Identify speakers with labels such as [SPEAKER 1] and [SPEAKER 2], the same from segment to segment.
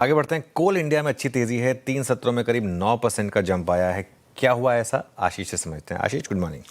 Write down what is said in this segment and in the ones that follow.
[SPEAKER 1] आगे बढ़ते हैं। कोल इंडिया में अच्छी तेजी है, 3 सत्रों में करीब 9% का जंप आया है। क्या हुआ ऐसा, आशीष से समझते हैं। आशीष, गुड मॉर्निंग।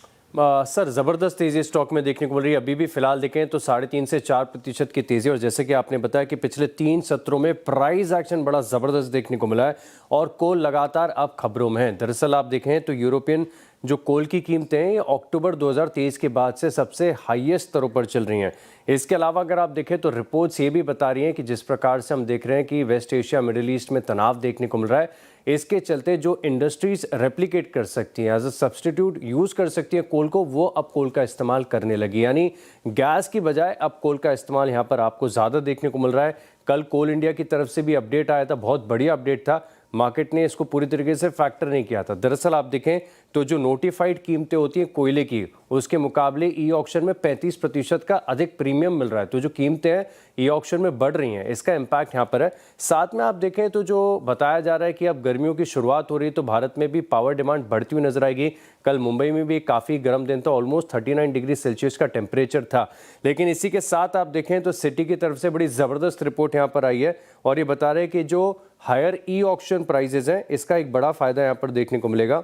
[SPEAKER 2] सर ज़बरदस्त तेज़ी स्टॉक में देखने को मिल रही है। अभी भी फिलहाल देखें तो 3.5 से 4% की तेज़ी, और जैसे कि आपने बताया कि पिछले 3 सत्रों में प्राइस एक्शन बड़ा ज़बरदस्त देखने को मिला है और कोल लगातार अब खबरों में है। दरअसल आप देखें तो यूरोपियन जो कोल की कीमतें हैं ये अक्टूबर 2023 के बाद से सबसे हाईएस्ट स्तरों पर चल रही हैं। इसके अलावा अगर आप देखें तो रिपोर्ट्स ये भी बता रही हैं कि जिस प्रकार से हम देख रहे हैं कि वेस्ट एशिया, मिडिल ईस्ट में तनाव देखने को मिल रहा है, इसके चलते जो इंडस्ट्रीज रेप्लिकेट कर सकती हैं, एज अ सब्सटीट्यूट यूज़ कर सकती हैं कोल को, वो अब कोल का इस्तेमाल करने लगी। यानी गैस की बजाय अब कोल का इस्तेमाल यहाँ पर आपको ज़्यादा देखने को मिल रहा है। कल कोल इंडिया की तरफ से भी अपडेट आया था, बहुत बढ़िया अपडेट था। मार्केट ने इसको पूरी तरीके से फैक्टर नहीं किया था। दरअसल आप देखें तो जो नोटिफाइड कीमतें होती हैं कोयले की, उसके मुकाबले ई ऑक्शन में 35% का अधिक प्रीमियम मिल रहा है। तो जो कीमतें हैं ई ऑक्शन में बढ़ रही हैं, इसका इम्पैक्ट यहाँ पर है। साथ में आप देखें तो जो बताया जा रहा है कि अब गर्मियों की शुरुआत हो रही है, तो भारत में भी पावर डिमांड बढ़ती हुई नजर आएगी। कल मुंबई में भी काफ़ी गर्म दिन था, ऑलमोस्ट 39 डिग्री सेल्सियस का टेम्परेचर था। लेकिन इसी के साथ आप देखें तो सिटी की तरफ से बड़ी ज़बरदस्त रिपोर्ट यहाँ पर आई है और ये बता रहे हैं कि जो हायर ई ऑक्शन प्राइजेज हैं, इसका एक बड़ा फायदा यहाँ पर देखने को मिलेगा।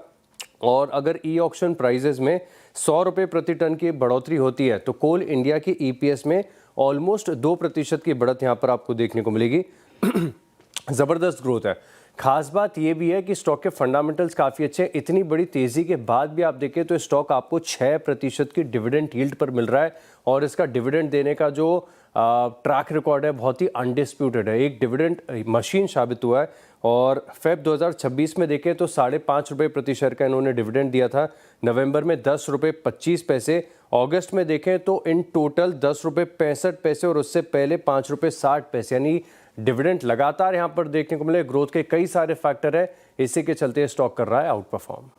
[SPEAKER 2] और अगर ई ऑक्शन प्राइजेज में 100 रुपये प्रति टन की बढ़ोतरी होती है तो कोल इंडिया की ईपीएस में ऑलमोस्ट 2% की बढ़त यहाँ पर आपको देखने को मिलेगी। ज़बरदस्त ग्रोथ है। खास बात यह भी है कि स्टॉक के फंडामेंटल्स काफ़ी अच्छे हैं। इतनी बड़ी तेज़ी के बाद भी आप देखें तो स्टॉक आपको 6% की डिविडेंड यील्ड पर मिल रहा है और इसका डिविडेंड देने का जो ट्रैक रिकॉर्ड है बहुत ही अनडिस्प्यूटेड है। एक डिविडेंड मशीन साबित हुआ है और फेब 2026 में देखें तो 5.5 रुपये प्रति शेयर का इन्होंने डिविडेंड दिया था। नवंबर में 10 रुपये 25 पैसे, अगस्त में देखें तो इन टोटल 10 रुपये 65 पैसे और उससे पहले 5 रुपये 60 पैसे, यानी डिविडेंड लगातार यहाँ पर देखने को मिले। ग्रोथ के कई सारे फैक्टर है, इसी के चलते स्टॉक कर रहा है आउट परफॉर्म।